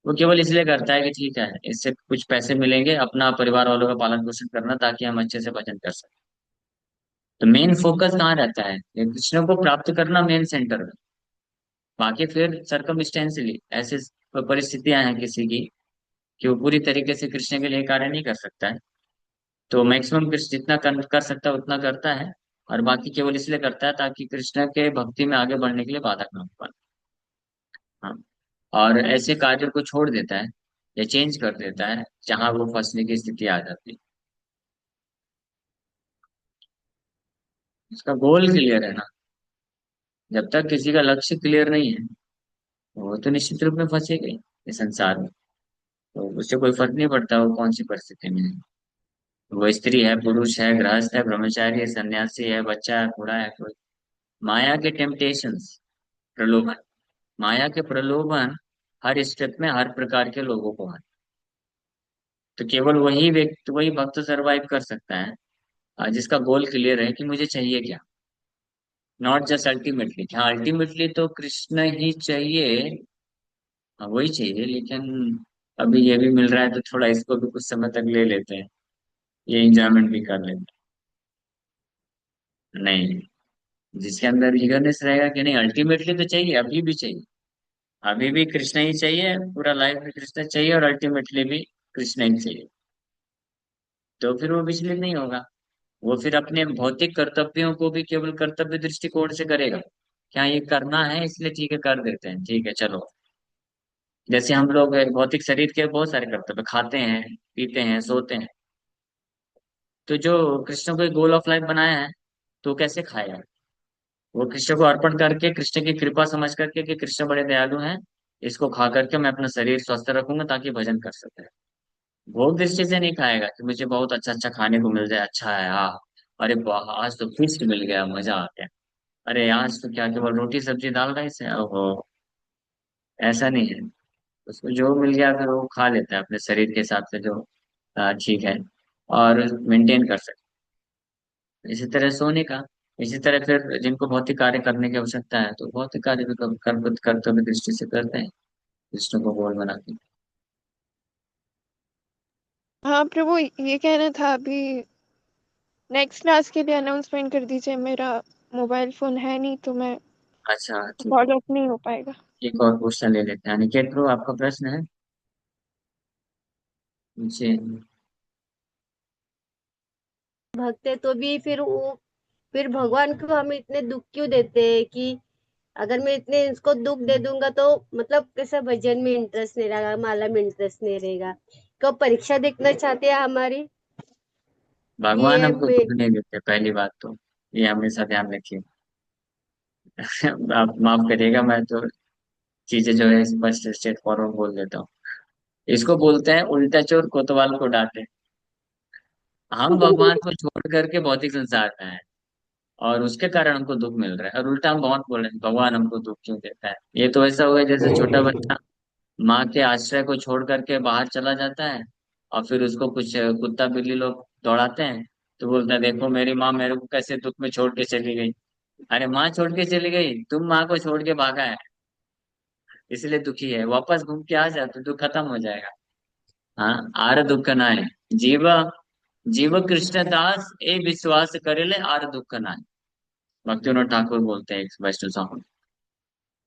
वो केवल इसलिए करता है कि ठीक है, इससे कुछ पैसे मिलेंगे, अपना परिवार वालों का पालन पोषण करना, ताकि हम अच्छे से भजन कर सकें। तो मेन फोकस कहाँ रहता है? ये कृष्ण को प्राप्त करना मेन सेंटर में। बाकी फिर सरकमस्टेंसली ऐसे परिस्थितियां हैं किसी की, कि वो पूरी तरीके से कृष्ण के लिए कार्य नहीं कर सकता है, तो मैक्सिमम कृष्ण जितना कर सकता है उतना करता है। और बाकी केवल इसलिए करता है ताकि कृष्ण के भक्ति में आगे बढ़ने के लिए बाधक ना हो पाए। हाँ। और ऐसे कार्यों को छोड़ देता है या चेंज कर देता है जहां वो फंसने की स्थिति आ जाती है। उसका गोल क्लियर है ना। जब तक किसी का लक्ष्य क्लियर नहीं है, वो तो निश्चित रूप में फंसेगा ही इस संसार में। तो उससे कोई फर्क नहीं पड़ता वो कौन सी परिस्थिति में है। वो स्त्री है, पुरुष है, गृहस्थ है, ब्रह्मचारी है, सन्यासी है, बच्चा है, बूढ़ा है, कोई। माया के टेम्पटेशंस, प्रलोभन, माया के प्रलोभन हर स्टेप में हर प्रकार के लोगों को है। तो केवल वही व्यक्ति, वही भक्त सरवाइव कर सकता है, जिसका गोल क्लियर है कि मुझे चाहिए क्या। नॉट जस्ट अल्टीमेटली, हाँ अल्टीमेटली तो कृष्ण ही चाहिए। हाँ वही चाहिए, लेकिन अभी ये भी मिल रहा है तो थोड़ा इसको भी कुछ समय तक ले लेते हैं, ये इंजॉयमेंट भी कर लेते हैं। नहीं, जिसके अंदर ईगरनेस रहेगा कि नहीं अल्टीमेटली तो चाहिए, अभी भी चाहिए। अभी भी कृष्ण ही चाहिए, पूरा लाइफ में कृष्ण चाहिए, और अल्टीमेटली भी कृष्ण ही चाहिए। तो फिर वो विचलित नहीं होगा। वो फिर अपने भौतिक कर्तव्यों को भी केवल कर्तव्य दृष्टिकोण से करेगा। क्या ये करना है इसलिए ठीक है कर देते हैं, ठीक है चलो। जैसे हम लोग भौतिक शरीर के बहुत सारे कर्तव्य, खाते हैं, पीते हैं, सोते हैं। तो जो कृष्ण को एक गोल ऑफ लाइफ बनाया है, तो वो कैसे खाएगा? वो कृष्ण को अर्पण करके, कृष्ण की कृपा समझ करके कि कृष्ण बड़े दयालु हैं, इसको खा करके मैं अपना शरीर स्वस्थ रखूंगा ताकि भजन कर सके। भोग दृष्टि से नहीं खाएगा कि मुझे बहुत अच्छा अच्छा खाने को मिल जाए, अच्छा है हाँ, अरे वाह आज तो फिस्ट मिल गया, मजा आ गया। अरे आज तो क्या केवल रोटी सब्जी दाल राइस है, ओहो। ऐसा नहीं है। उसको जो मिल गया फिर वो खा लेता है अपने शरीर के हिसाब से, जो ठीक है, और मेंटेन कर सकते। इसी तरह सोने का, इसी तरह फिर जिनको भौतिक कार्य करने की आवश्यकता है तो भौतिक कार्य भी कर्तव्य दृष्टि से करते हैं, कृष्ण को गोल बना के। हाँ प्रभु, ये कहना था अभी। नेक्स्ट क्लास के लिए अनाउंसमेंट कर दीजिए, मेरा मोबाइल फोन है नहीं तो मैं अच्छा ठीक है। फॉलो अप नहीं हो पाएगा। एक और क्वेश्चन ले लेते हैं, अनिकेत ब्रो आपका प्रश्न है मुझे। भक्त है तो भी फिर वो, फिर भगवान को हम इतने दुख क्यों देते हैं कि अगर मैं इतने इसको दुख दे दूंगा तो मतलब कैसा भजन में इंटरेस्ट नहीं रहेगा, माला में इंटरेस्ट नहीं रहेगा। कब परीक्षा देखना चाहते हैं हमारी कि भगवान ये हमको दुख नहीं देते, पहली बात तो ये हमेशा ध्यान रखिए। आप माफ करिएगा, मैं तो चीजें जो है स्पष्ट स्ट्रेट फॉरवर्ड बोल देता हूँ। इसको बोलते हैं उल्टा चोर कोतवाल को डांटे। हम भगवान को छोड़ करके भौतिक संसार में हैं, और उसके कारण हमको दुख मिल रहा है, और उल्टा हम बहुत बोल रहे हैं भगवान हमको दुख क्यों देता है। ये तो ऐसा हुआ जैसे छोटा बच्चा माँ के आश्रय को छोड़ करके बाहर चला जाता है, और फिर उसको कुछ कुत्ता बिल्ली लोग दौड़ाते हैं, तो बोलता है देखो मेरी माँ मेरे को कैसे दुख में छोड़ के चली गई। अरे माँ छोड़ के चली गई, तुम माँ को छोड़ के भागा है। इसलिए दुखी है। वापस घूम के आ जा तो दुख खत्म हो जाएगा। हाँ, आर दुख नाय। जीव जीव कृष्ण दास ए विश्वास करेले आर दुख नाय। भक्तिविनोद ठाकुर बोलते हैं एक वैष्णव सॉन्ग में।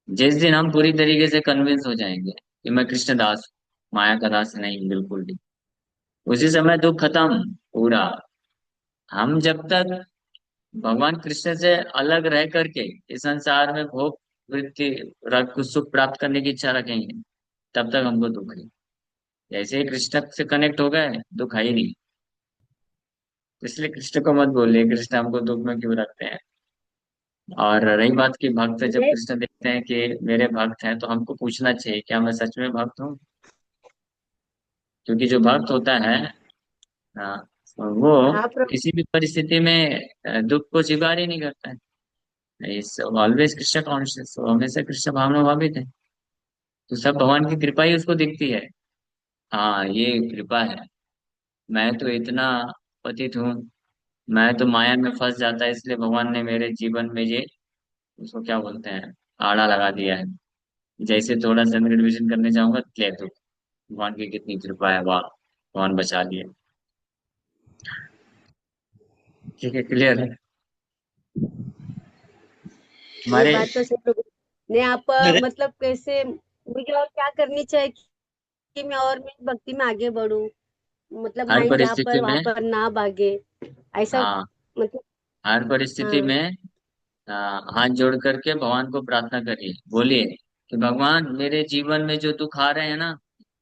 जिस दिन हम पूरी तरीके से कन्विंस हो जाएंगे कि मैं कृष्ण दास हूं, माया का दास नहीं बिल्कुल भी, उसी समय दुख खत्म पूरा। हम जब तक भगवान कृष्ण से अलग रह करके इस संसार में भोग वृत्ति कुछ सुख प्राप्त करने की इच्छा रखेंगे, तब तक हमको दुख है। जैसे ही कृष्ण से कनेक्ट हो गए, दुख है ही नहीं। इसलिए कृष्ण को मत बोलिए कृष्ण हमको दुख में क्यों रखते हैं। और रही बात की भक्त जब ये कृष्ण देखते हैं कि मेरे भक्त हैं, तो हमको पूछना चाहिए क्या मैं सच में भक्त हूँ। क्योंकि जो भक्त होता है, हाँ, वो हाँ प्रभु। किसी भी परिस्थिति में दुख को स्वीकार ही नहीं करता है। इस ऑलवेज कृष्ण कॉन्शियस, वो हमेशा कृष्ण भावना भावित है। तो सब भगवान की कृपा ही उसको दिखती है। हाँ, ये कृपा है। मैं तो इतना पतित हूँ, मैं तो माया में फंस जाता है, इसलिए भगवान ने मेरे जीवन में ये, उसको क्या बोलते हैं, आड़ा लगा दिया है। जैसे थोड़ा सा मैं रिविजन करने जाऊंगा, ले तो भगवान की कितनी कृपा है, वाह भगवान बचा लिए। ठीक है, क्लियर है ये हमारे। बात तो सही प्रभु ने आप मेरे मतलब कैसे मुझे और क्या करनी चाहिए कि मैं भक्ति में आगे बढ़ूं, मतलब हर माइंड यहाँ परिस्थिति पर वहां में, पर ना भागे, ऐसा हाँ, मतलब। हर परिस्थिति हाँ। में हाथ जोड़ करके भगवान को प्रार्थना करिए, बोलिए कि भगवान मेरे जीवन में जो दुख आ रहे हैं ना,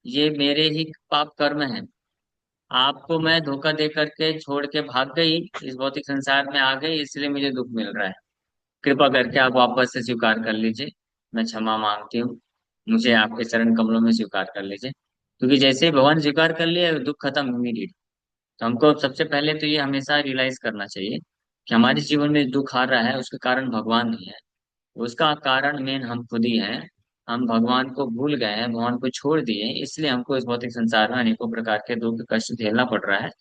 ये मेरे ही पाप कर्म है। आपको मैं धोखा दे करके छोड़ के भाग गई, इस भौतिक संसार में आ गई, इसलिए मुझे दुख मिल रहा है। कृपा करके आप वापस से स्वीकार कर लीजिए। मैं क्षमा मांगती हूँ, मुझे आपके चरण कमलों में स्वीकार कर लीजिए। क्योंकि जैसे ही भगवान स्वीकार कर लिया, दुख खत्म इमीडिएट। तो हमको सबसे पहले तो ये हमेशा रियलाइज करना चाहिए कि हमारे जीवन में दुख आ रहा है, उसके कारण भगवान नहीं है। उसका कारण मेन हम खुद ही हैं। हम भगवान को भूल गए हैं, भगवान को छोड़ दिए हैं, इसलिए हमको इस भौतिक संसार में अनेकों प्रकार के दुख कष्ट झेलना पड़ रहा है।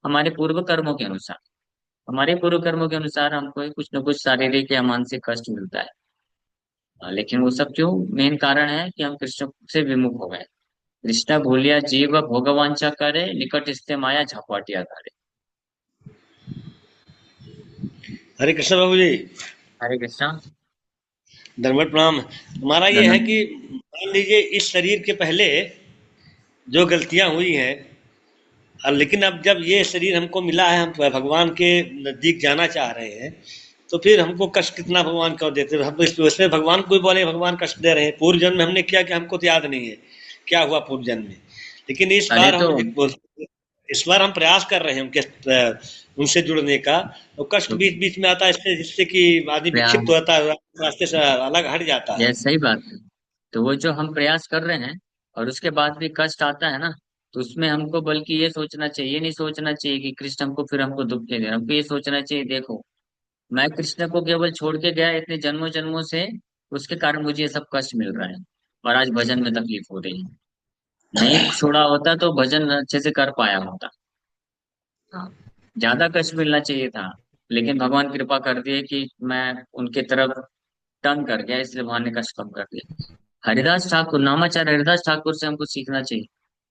हमारे पूर्व कर्मों के अनुसार, हमारे पूर्व कर्मों के अनुसार हमको कुछ न कुछ शारीरिक या मानसिक कष्ट मिलता है। लेकिन वो सब क्यों, मेन कारण है कि हम कृष्ण से विमुख हो गए। कृष्ण भूलिया जीव भोगवांछा करे, निकट स्थे माया झपटिया करे। हरे कृष्ण बाबू जी, हरे कृष्णा। धर्मवत प्रणाम। हमारा ये है धन्यवाद। कि मान लीजिए इस शरीर के पहले जो गलतियां हुई हैं, और लेकिन अब जब ये शरीर हमको मिला है, हम भगवान के नजदीक जाना चाह रहे हैं, तो फिर हमको कष्ट कितना भगवान क्यों देते हैं? हम इसमें भगवान को भी बोले भगवान कष्ट दे रहे हैं, पूर्व जन्म में हमने किया कि हमको तो याद नहीं है क्या हुआ पूर्व जन्म में। लेकिन इस अरे बार तो इस बार हम प्रयास कर रहे हैं उनसे जुड़ने का। तो कष्ट तो बीच बीच में आता है इससे, जिससे कि आदमी विक्षिप्त प्रयास, होता है, रास्ते से अलग हट जाता है। यह सही बात है। तो वो जो हम प्रयास कर रहे हैं और उसके बाद भी कष्ट आता है ना, तो उसमें हमको बल्कि ये सोचना चाहिए, नहीं सोचना चाहिए कि कृष्ण हमको फिर हमको दुख दे रहे हैं। हमको ये सोचना चाहिए, देखो मैं कृष्ण को केवल छोड़ के गया इतने जन्मों जन्मों से, उसके कारण मुझे ये सब कष्ट मिल रहा है और आज भजन में तकलीफ हो रही है। नहीं छोड़ा होता तो भजन अच्छे से कर पाया होता। हाँ, ज्यादा कष्ट मिलना चाहिए था, लेकिन भगवान कृपा कर दिए कि मैं उनके तरफ टर्न कर गया, इसलिए भगवान ने कष्ट कम कर दिया। हरिदास ठाकुर, नामाचार्य हरिदास ठाकुर से हमको सीखना चाहिए।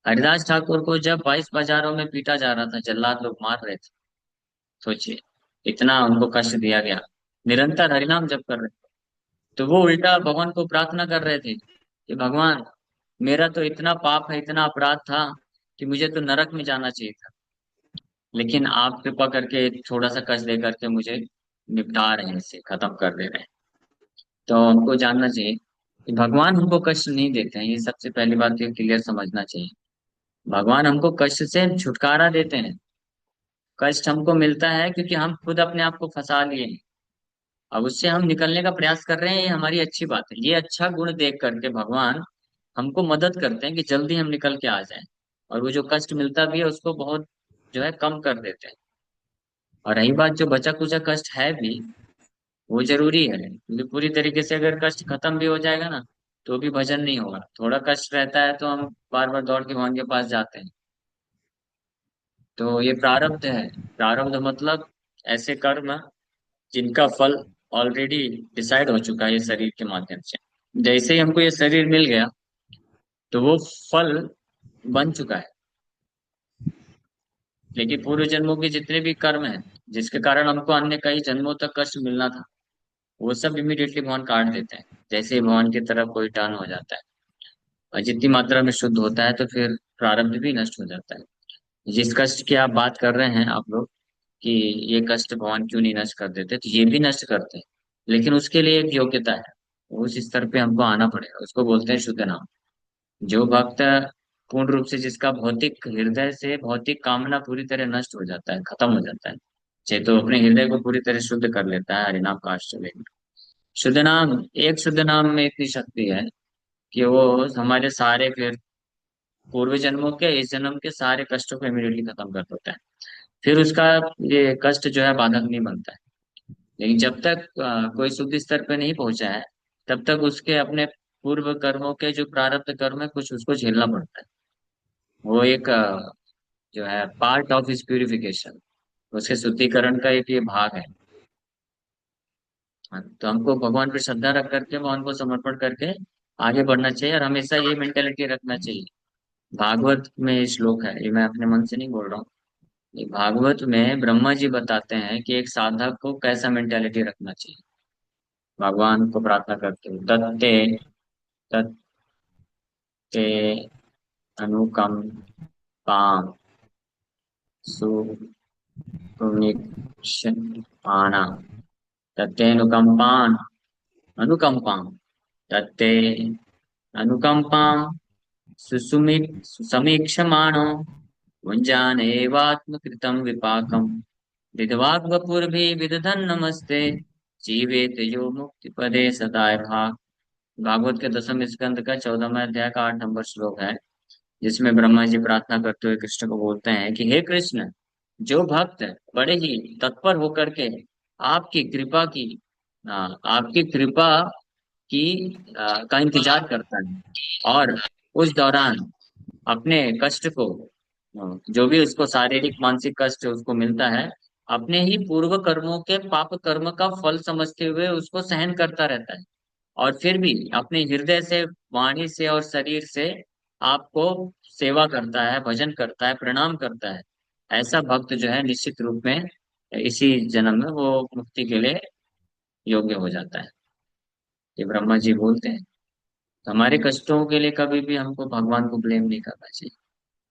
हरिदास ठाकुर को जब 22 बाजारों में पीटा जा रहा था, जल्लाद लोग मार रहे थे, सोचिए इतना उनको कष्ट दिया गया, निरंतर हरिनाम जप कर रहे थे। तो वो उल्टा भगवान को प्रार्थना कर रहे थे कि भगवान मेरा तो इतना पाप है, इतना अपराध था कि मुझे तो नरक में जाना चाहिए था, लेकिन आप कृपा करके थोड़ा सा कष्ट दे करके मुझे निपटा रहे हैं, इससे खत्म कर दे रहे हैं। तो हमको जानना चाहिए कि भगवान हमको कष्ट नहीं देते हैं, ये सबसे पहली बात ये क्लियर समझना चाहिए। भगवान हमको कष्ट से छुटकारा देते हैं। कष्ट हमको मिलता है क्योंकि हम खुद अपने आप को फंसा लिए हैं। अब उससे हम निकलने का प्रयास कर रहे हैं, ये हमारी अच्छी बात है। ये अच्छा गुण देख करके भगवान हमको मदद करते हैं कि जल्दी हम निकल के आ जाएं। और वो जो कष्ट मिलता भी है उसको बहुत जो है कम कर देते हैं। और रही बात जो बचा कुचा कष्ट है भी, वो जरूरी है, क्योंकि पूरी तरीके से अगर कष्ट खत्म भी हो जाएगा ना, तो भी भजन नहीं होगा। थोड़ा कष्ट रहता है तो हम बार बार दौड़ के भगवान के पास जाते हैं। तो ये प्रारब्ध है। प्रारब्ध मतलब ऐसे कर्म जिनका फल ऑलरेडी डिसाइड हो चुका है ये शरीर के माध्यम से। जैसे ही हमको ये शरीर मिल गया तो वो फल बन चुका है। लेकिन पूर्व जन्मों के जितने भी कर्म हैं जिसके कारण हमको अन्य कई जन्मों तक कष्ट मिलना था, वो सब इमीडिएटली भगवान काट देते हैं जैसे ही भगवान की तरफ कोई टर्न हो जाता है। और जितनी मात्रा में शुद्ध होता है तो फिर प्रारब्ध भी नष्ट हो जाता है। जिस कष्ट की आप बात कर रहे हैं आप लोग कि ये कष्ट भगवान क्यों नहीं नष्ट कर देते, तो ये भी नष्ट करते हैं, लेकिन उसके लिए एक योग्यता है। उस स्तर पे हमको आना पड़ेगा, उसको बोलते हैं शुद्ध नाम। जो भक्त पूर्ण रूप से जिसका भौतिक हृदय से भौतिक कामना पूरी तरह नष्ट हो जाता है, खत्म हो जाता है, चाहे तो अपने हृदय को पूरी तरह शुद्ध कर लेता है हरिनाम काष्ठ में। शुद्ध नाम, एक शुद्ध नाम में इतनी शक्ति है कि वो हमारे सारे फिर पूर्व जन्मों के इस जन्म के सारे कष्टों को इमीडिएटली खत्म कर देता है। फिर उसका ये कष्ट जो है बाधक नहीं बनता है। लेकिन जब तक कोई शुद्ध स्तर पे नहीं पहुंचा है तब तक उसके अपने पूर्व कर्मों के जो प्रारब्ध कर्म है कुछ उसको झेलना पड़ता है। वो एक जो है पार्ट ऑफ इस प्यूरिफिकेशन, उसके शुद्धिकरण का एक ये भाग है। हाँ, तो हमको भगवान पर श्रद्धा रख करके भगवान को समर्पण करके आगे बढ़ना चाहिए और हमेशा ये मेंटेलिटी रखना चाहिए। भागवत में ये श्लोक है, ये मैं अपने मन से नहीं बोल रहा हूँ। ये भागवत में ब्रह्मा जी बताते हैं कि एक साधक को कैसा मेंटेलिटी रखना चाहिए। भगवान को प्रार्थना करते हुए तत्ते तत्ते अनुकंपाम सुनिक्षमाणा तत्तेनुकंपान अनुकंपाम तत्ते अनुकंपाम सुसुमि समीक्षमाणो भुञ्जानेवात्मकृतं विपाकम् विधवाग्वपुर्भिः विदधन् नमस्ते जीवेत यो मुक्ति पदे सदाय भाग। भागवत के दसम स्कंद का 14वां अध्याय का 8 नंबर श्लोक है, जिसमें ब्रह्मा जी प्रार्थना करते हुए कृष्ण को बोलते हैं कि हे कृष्ण, जो भक्त बड़े ही तत्पर होकर के आपकी कृपा की आपकी कृपा की का इंतजार करता है और उस दौरान अपने कष्ट को जो भी उसको शारीरिक मानसिक कष्ट उसको मिलता है, अपने ही पूर्व कर्मों के पाप कर्म का फल समझते हुए उसको सहन करता रहता है और फिर भी अपने हृदय से वाणी से और शरीर से आपको सेवा करता है, भजन करता है, प्रणाम करता है। ऐसा भक्त जो है निश्चित रूप में इसी जन्म में वो मुक्ति के लिए योग्य हो जाता है। ये ब्रह्मा जी बोलते हैं। तो हमारे कष्टों के लिए कभी भी हमको भगवान को ब्लेम नहीं करना चाहिए,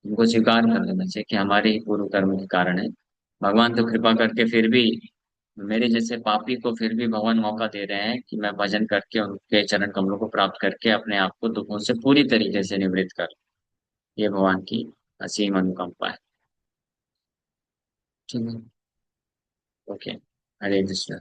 उनको स्वीकार कर लेना चाहिए कि हमारे ही पूर्व कर्म के कारण है। भगवान तो कृपा करके फिर भी मेरे जैसे पापी को फिर भी भगवान मौका दे रहे हैं कि मैं भजन करके उनके चरण कमलों को प्राप्त करके अपने आप को दुखों से पूरी तरीके से निवृत्त कर। ये भगवान की असीम अनुकंपा है। ठीक है। ओके। हरे कृष्ण।